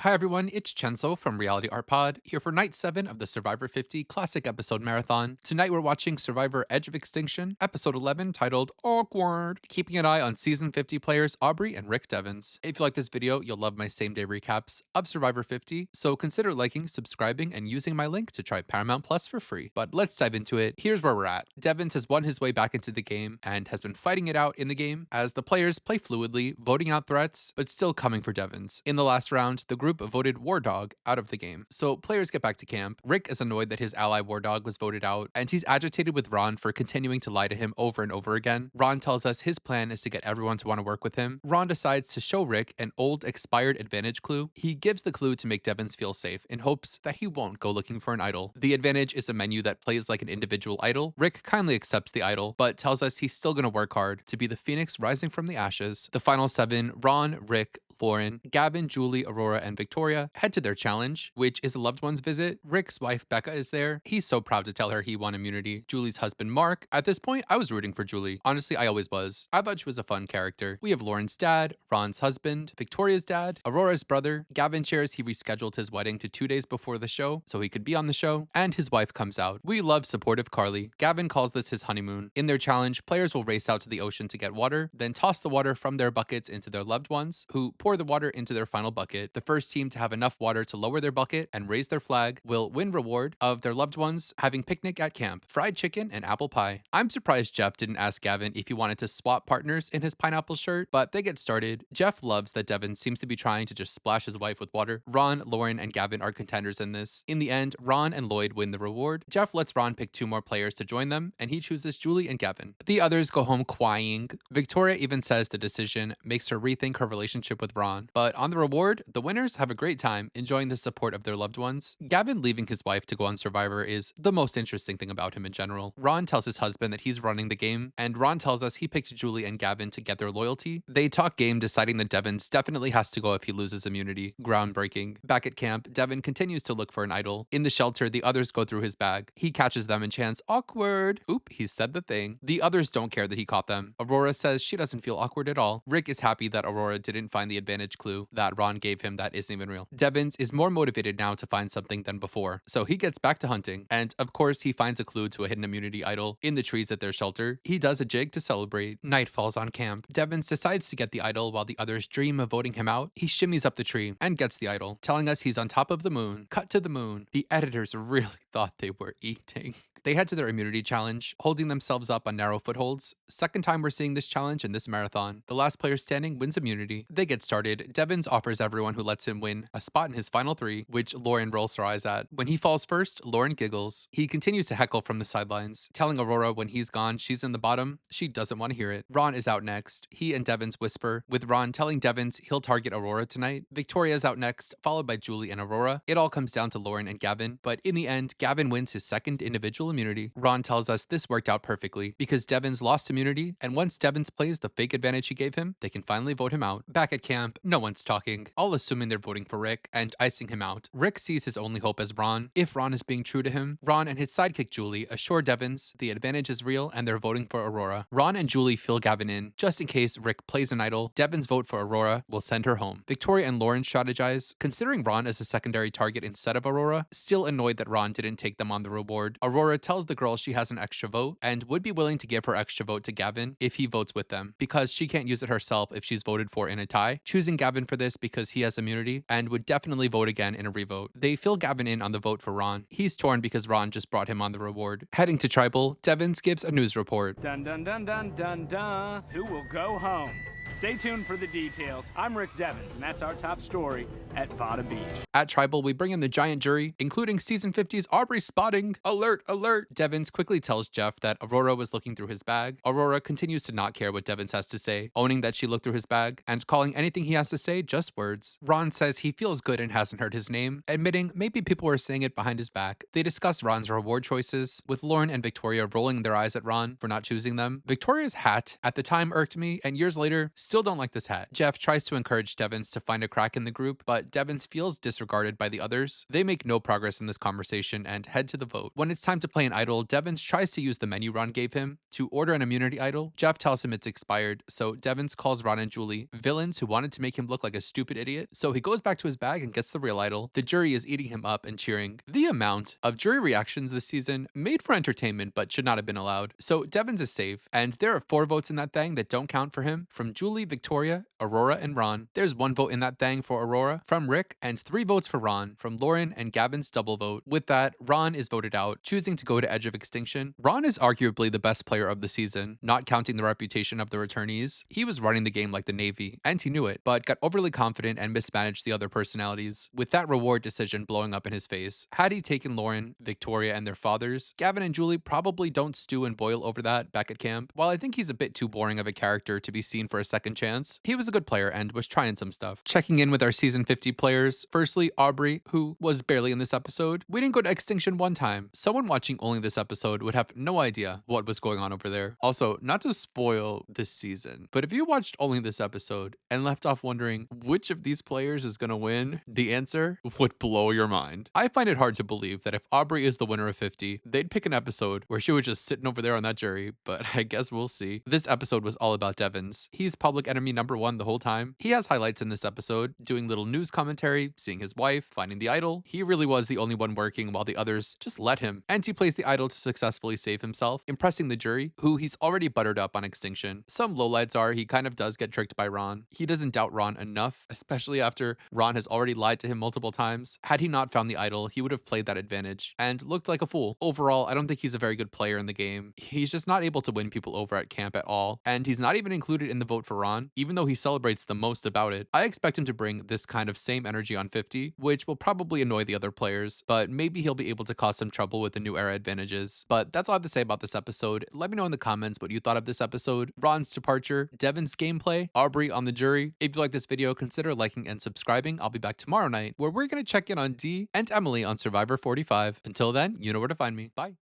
Hi everyone, it's Chenso from Reality Art Pod, here for night 7 of the Survivor 50 Classic Episode Marathon. Tonight we're watching Survivor Edge of Extinction, Episode 11, titled Awkward, keeping an eye on Season 50 players Aubrey and Rick Devens. If you like this video, you'll love my same-day recaps of Survivor 50, so consider liking, subscribing, and using my link to try Paramount Plus for free. But let's dive into it. Here's where we're at. Devens has won his way back into the game and has been fighting it out in the game as the players play fluidly, voting out threats, but still coming for Devens. In the last round, the group voted War Dog out of the game. So players get back to camp. Rick is annoyed that his ally War Dog was voted out, and he's agitated with Ron for continuing to lie to him over and over again. Ron tells us his plan is to get everyone to want to work with him. Ron decides to show Rick an old expired advantage clue. He gives the clue to make Devens feel safe in hopes that he won't go looking for an idol. The advantage is a menu that plays like an individual idol. Rick kindly accepts the idol, but tells us he's still gonna work hard to be the phoenix rising from the ashes. The final 7, Ron, Rick, Lauren, Gavin, Julie, Aurora, and Victoria head to their challenge, which is a loved one's visit. Rick's wife, Becca, is there. He's so proud to tell her he won immunity. Julie's husband, Mark. At this point, I was rooting for Julie. Honestly, I always was. I thought she was a fun character. We have Lauren's dad, Ron's husband, Victoria's dad, Aurora's brother. Gavin shares he rescheduled his wedding to 2 days before the show so he could be on the show, and his wife comes out. We love supportive Carly. Gavin calls this his honeymoon. In their challenge, players will race out to the ocean to get water, then toss the water from their buckets into their loved ones, who pour the water into their final bucket. The first team to have enough water to lower their bucket and raise their flag will win reward of their loved ones having picnic at camp, fried chicken and apple pie. I'm surprised Jeff didn't ask Gavin if he wanted to swap partners in his pineapple shirt, but they get started. Jeff loves that Devin seems to be trying to just splash his wife with water. Ron, Lauren, and Gavin are contenders in this. In the end, Ron and Lloyd win the reward. Jeff lets Ron pick 2 more players to join them, and he chooses Julie and Gavin. The others go home crying. Victoria even says the decision makes her rethink her relationship with Ron. But on the reward, the winners have a great time enjoying the support of their loved ones. Gavin leaving his wife to go on Survivor is the most interesting thing about him in general. Ron tells his husband that he's running the game, and Ron tells us he picked Julie and Gavin to get their loyalty. They talk game, deciding that Devens definitely has to go if he loses immunity. Groundbreaking. Back at camp, Devin continues to look for an idol. In the shelter, the others go through his bag. He catches them and chants, "Awkward." Oop, he said the thing. The others don't care that he caught them. Aurora says she doesn't feel awkward at all. Rick is happy that Aurora didn't find the advantage clue that Ron gave him that isn't even real. Devens is more motivated now to find something than before, so he gets back to hunting. And of course, he finds a clue to a hidden immunity idol in the trees at their shelter. He does a jig to celebrate. Night falls on camp. Devens decides to get the idol while the others dream of voting him out. He shimmies up the tree and gets the idol, telling us he's on top of the moon. Cut to the moon. The editors really thought they were eating. They head to their immunity challenge, holding themselves up on narrow footholds. Second time we're seeing this challenge in this marathon. The last player standing wins immunity. They get started. Devens offers everyone who lets him win a spot in his final 3, which Lauren rolls her eyes at. When he falls first, Lauren giggles. He continues to heckle from the sidelines, telling Aurora when he's gone, she's in the bottom. She doesn't want to hear it. Ron is out next. He and Devens whisper, with Ron telling Devens he'll target Aurora tonight. Victoria's out next, followed by Julie and Aurora. It all comes down to Lauren and Gavin, but in the end, Gavin wins his second individual immunity. Ron tells us this worked out perfectly because Devens lost immunity, and once Devens plays the fake advantage he gave him, they can finally vote him out. Back at camp, no one's talking, all assuming they're voting for Rick and icing him out. Rick sees his only hope as Ron. If Ron is being true to him, Ron and his sidekick Julie assure Devens the advantage is real and they're voting for Aurora. Ron and Julie fill Gavin in, just in case Rick plays an idol. Devens vote for Aurora will send her home. Victoria and Lauren strategize, considering Ron as a secondary target instead of Aurora, still annoyed that Ron didn't take them on the reward. Aurora tells the girl she has an extra vote and would be willing to give her extra vote to Gavin if he votes with them, because she can't use it herself if she's voted for in a tie, choosing Gavin for this because he has immunity and would definitely vote again in a revote. They fill Gavin in on the vote for Ron. He's torn because Ron just brought him on the reward. Heading to Tribal, Devens gives a news report. Dun dun dun dun dun dun. Who will go home? Stay tuned for the details. I'm Rick Devens, and that's our top story at Vada Beach. At Tribal, we bring in the giant jury, including Season 50's Aubrey spotting. Alert, alert! Devens quickly tells Jeff that Aurora was looking through his bag. Aurora continues to not care what Devens has to say, owning that she looked through his bag, and calling anything he has to say just words. Ron says he feels good and hasn't heard his name, admitting maybe people were saying it behind his back. They discuss Ron's reward choices, with Lauren and Victoria rolling their eyes at Ron for not choosing them. Victoria's hat at the time irked me, and years later, still don't like this hat. Jeff tries to encourage Devins to find a crack in the group, but Devins feels disregarded by the others. They make no progress in this conversation and head to the vote. When it's time to play an idol, Devins tries to use the menu Ron gave him to order an immunity idol. Jeff tells him it's expired, so Devins calls Ron and Julie villains who wanted to make him look like a stupid idiot. So he goes back to his bag and gets the real idol. The jury is eating him up and cheering. The amount of jury reactions this season made for entertainment but should not have been allowed. So Devins is safe, and there are 4 votes in that thing that don't count for him from Julie, Victoria, Aurora, and Ron. There's 1 vote in that thing for Aurora from Rick, and 3 votes for Ron from Lauren and Gavin's double vote. With that, Ron is voted out, choosing to go to Edge of Extinction. Ron is arguably the best player of the season, not counting the reputation of the returnees. He was running the game like the Navy, and he knew it, but got overly confident and mismanaged the other personalities, with that reward decision blowing up in his face. Had he taken Lauren, Victoria, and their fathers, Gavin and Julie probably don't stew and boil over that back at camp. While I think he's a bit too boring of a character to be seen for a second chance, he was a good player and was trying some stuff. Checking in with our season 50 players, firstly, Aubrey, who was barely in this episode. We didn't go to Extinction one time. Someone watching only this episode would have no idea what was going on over there. Also, not to spoil this season, but if you watched only this episode and left off wondering which of these players is gonna win, the answer would blow your mind. I find it hard to believe that if Aubrey is the winner of 50, they'd pick an episode where she was just sitting over there on that jury, but I guess we'll see. This episode was all about Devins. He's public enemy #1 the whole time. He has highlights in this episode, doing little news commentary, seeing his wife, finding the idol. He really was the only one working while the others just let him. And he plays the idol to successfully save himself, impressing the jury, who he's already buttered up on Extinction. Some lowlights are he kind of does get tricked by Ron. He doesn't doubt Ron enough, especially after Ron has already lied to him multiple times. Had he not found the idol, he would have played that advantage and looked like a fool. Overall, I don't think he's a very good player in the game. He's just not able to win people over at camp at all, and he's not even included in the vote for Ron, even though he celebrates the most about it. I expect him to bring this kind of same energy on 50, which will probably annoy the other players, but maybe he'll be able to cause some trouble with the new era advantages. But that's all I have to say about this episode. Let me know in the comments what you thought of this episode, Ron's departure, Devin's gameplay, Aubrey on the jury. If you like this video, consider liking and subscribing. I'll be back tomorrow night where we're going to check in on Dee and Emily on Survivor 45. Until then, you know where to find me. Bye.